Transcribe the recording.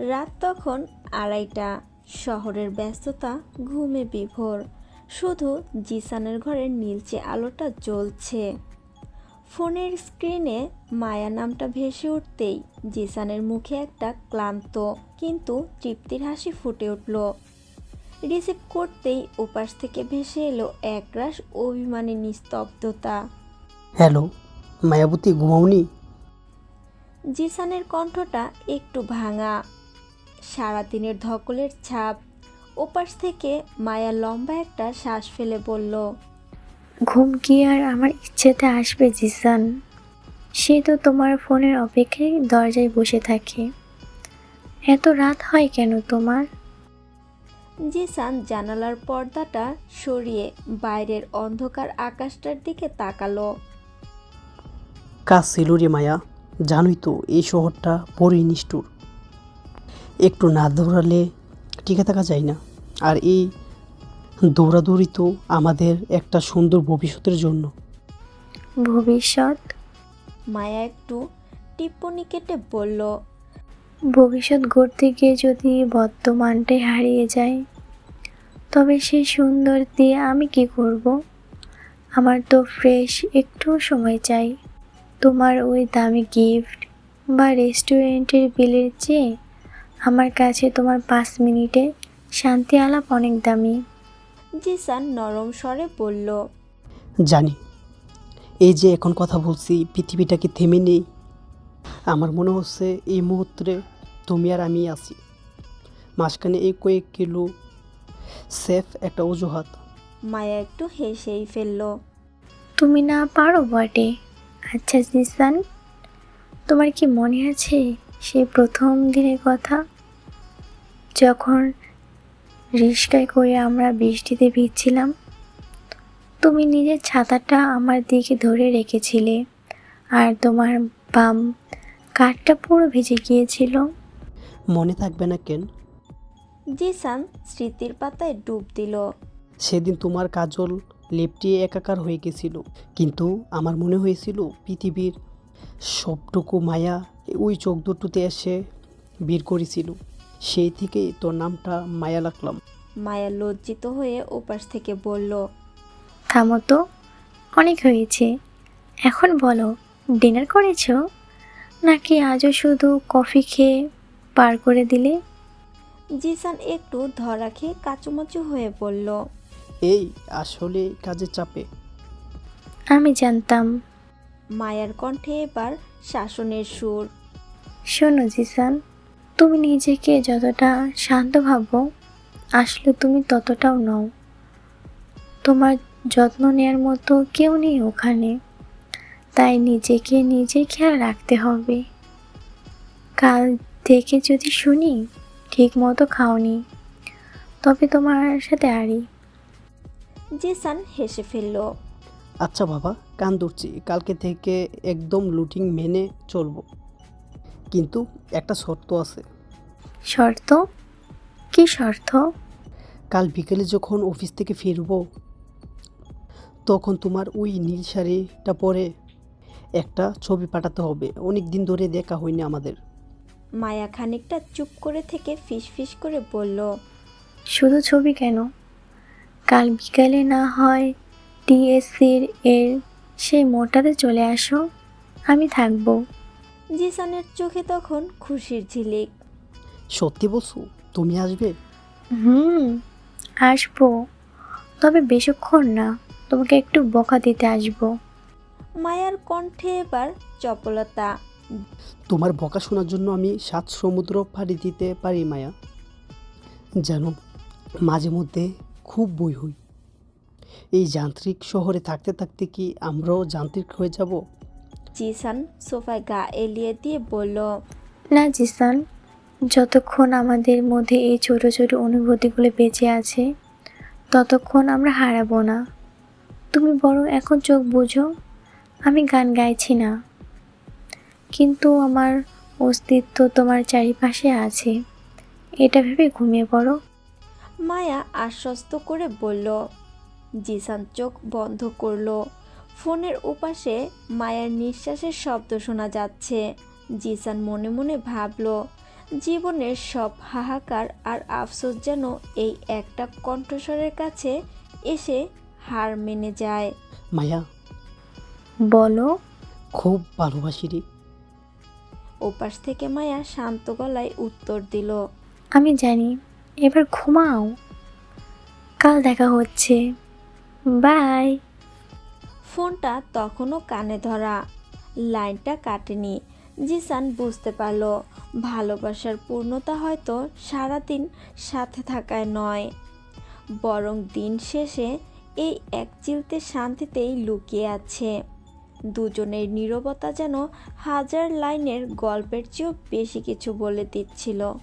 রাত তখন 2:30। শহরের ব্যস্ততা ঘুমে বিভোর। শুধু জিসানের ঘরের নীলচে আলোটা জ্বলছে। ফোনের স্ক্রিনে মায়া নামটা ভেসে উঠতেই জিসানের মুখে একটা ক্লান্ত কিন্তু তৃপ্তির হাসি ফুটে উঠল। রিসিভ করতেই ওপাশ থেকে ভেসে এলো একরাশ অভিমানী নিস্তব্ধতা। হ্যালো, মায়াবতী ঘুমাওনি? জিসানের কণ্ঠটা একটু ভাঙা, সারাদিনের ধকলের ছাপ। ওপাশ থেকে মায়া লম্বা একটা শ্বাস ফেলে বলল, ঘুম কি আর আমার ইচ্ছেতে আসবে জিসান? সে তো তোমার ফোনের অপেক্ষায় দরজায় বসে থাকে। এত রাত হয় কেন তোমার? জিসান জানালার পর্দাটা সরিয়ে বাইরের অন্ধকার আকাশটার দিকে তাকালো। কাজ ছিল রে মায়া, জানোই তো এই শহরটা বড়ই নিষ্ঠুর। একটু না দৌড়ালে টিকে থাকা যায় না। আর এই দৌড়াদৌড়ি তো আমাদের একটা সুন্দর ভবিষ্যতের জন্য। ভবিষ্যৎ? মায়া একটু টিপ্পনি কেটে বলল, ভবিষ্যৎ গড়তে গিয়ে যদি বর্তমানটাই হারিয়ে যায়, তবে সেই সুন্দর দিয়ে আমি কি করব? আমার তো ফ্রেশ একটু সময় চাই। তোমার ওই দামি গিফট বা রেস্টুরেন্টের বিলের চেয়ে আমার কাছে তোমার 5 মিনিটে শান্তি আলাপ অনেক দামি। জিসান নরম স্বরে বলল, জানি, এই যে এখন কথা বলছি পৃথিবীটা কি থেমে নেই? আমার মনে হচ্ছে এই মুহূর্তে তুমি আর আমি আছি, মাঝখানে এই কয়েক কিলো সেফ একটা অজুহাত। মায়া একটু হেসেই ফেলল। তুমি না পারো বটে। আচ্ছা জিসান, তোমার কি মনে আছে সেই প্রথম দিনের কথা, যখন রিক্সায় করে আমরা বৃষ্টিতে ভিজছিলাম? তুমি নিজের ছাতাটা আমার দিকে ধরে রেখেছিলে আর তোমার বাম কাঠটা পুরো ভিজে গিয়েছিল। মনে থাকবে না কেন? জিসান স্মৃতির পাতায় ডুব দিল। সেদিন তোমার কাজল লেপটিয়ে একাকার হয়ে গেছিল, কিন্তু আমার মনে হয়েছিল পৃথিবীর সবটুকু মায়া ওই চোখ দুটোতে এসে বের করেছিল। সেই থেকেই তোর নামটা মায়া রাখলাম। মায়া লজ্জিত হয়ে ওপাশ থেকে বলল, থামো তো, অনেক হয়েছে। এখন বলো, ডিনার করেছো নাকি আজও শুধু কফি খেয়ে পার করে দিলে? জিসান একটু ধরা খেয়ে কাচুমাচু হয়ে বলল, এই আসলে কাজের চাপে। আমি জানতাম। মায়ার কণ্ঠে এবার শাসনের সুর। শোনো জিসান, তুমি নিজেকে যতটা শান্ত ভাবো, আসলে তুমি ততটাও নও। তোমার যত্ন নেয়ার মতো কেউ নেই ওখানে, তাই নিজেকে নিজে খেয়াল রাখতে হবে। কাল থেকে যদি শুনি ঠিক মতো খাওনি, তবে তোমার সাথে আড়ি। জিসান হেসে ফেলল। আচ্ছা বাবা, কান ধরছি, কালকে থেকে একদম রুটিন মেনে চলবো। কিন্তু একটা শর্ত আছে। শর্ত? কি শর্ত? কাল বিকেলে যখন অফিস থেকে ফিরবো, তখন তোমার ওই নীল শাড়িটা পরে একটা ছবি পাঠাতে হবে। অনেক দিন ধরে দেখা হয়নি আমাদের। মায়া খানিকটা চুপ করে থেকে ফিস ফিস করে বলল, শুধু ছবি কেন, কাল বিকালে না হয় টিএসসির এর সেই মোড়টাতে চলে আসো, আমি থাকবো। জিসানের চোখে তখন খুশির ঝিলিক। সত্যি বলছো? তুমি আসবে? হুম, আসবো, তবে বেশিক্ষণ না, তোমাকে একটু বকা দিতে আসবো। মায়ার কণ্ঠে এবার চপলতা। তোমার বকা শোনার জন্য আমি 7 সমুদ্র পাড়ি দিতে পারি মায়া। জানো, মাঝে মধ্যে খুব বই হই। এই যান্ত্রিক শহরে থাকতে থাকতে কি আমরাও যান্ত্রিক হয়ে যাব? জিসান সোফায় গা এলিয়ে দিয়ে বলল, না জিসান, যতক্ষণ আমাদের মধ্যে এই ছোট ছোট অনুভূতিগুলো বেঁচে আছে, ততক্ষণ আমরা হারাবো না। তুমি বরং এখন চোখ বুঝো। আমি গান গাইছি না, কিন্তু আমার অস্তিত্ব তোমার চারিপাশে আছে, এটা ভেবে ঘুমিয়ে পড়ো। মায়া আশ্বস্ত করে বলল। জিসান চোখ বন্ধ করলো। ফোনের ওপাশে মায়ার নিঃশ্বাসের শব্দ শোনা যাচ্ছে। জিসান মনে মনে ভাবল, জীবনের সব হাহাকার আর আফসোস যেন এই একটা কণ্ঠস্বরের কাছে এসে হার মেনে যায়। মায়া, বলো। খুব ভালোবাসি রে। ওপাশ থেকে মায়া শান্ত গলায় উত্তর দিল। আমি জানি, এবার ঘুমাও, কাল দেখা হচ্ছে, বাই। ফোনটা তখনও কানে ধরা, লাইনটা কাটেনি। জিসান বুঝতে পারল ভালোবাসার পূর্ণতা হয়তো সারাদিন সাথে থাকায় নয়, বরং দিন শেষে এই এক চিলতে শান্তিতেই লুকিয়ে আছে। দুজনের নীরবতা যেন হাজার লাইনের গল্পের চেয়েও বেশি কিছু বলে দিচ্ছিল।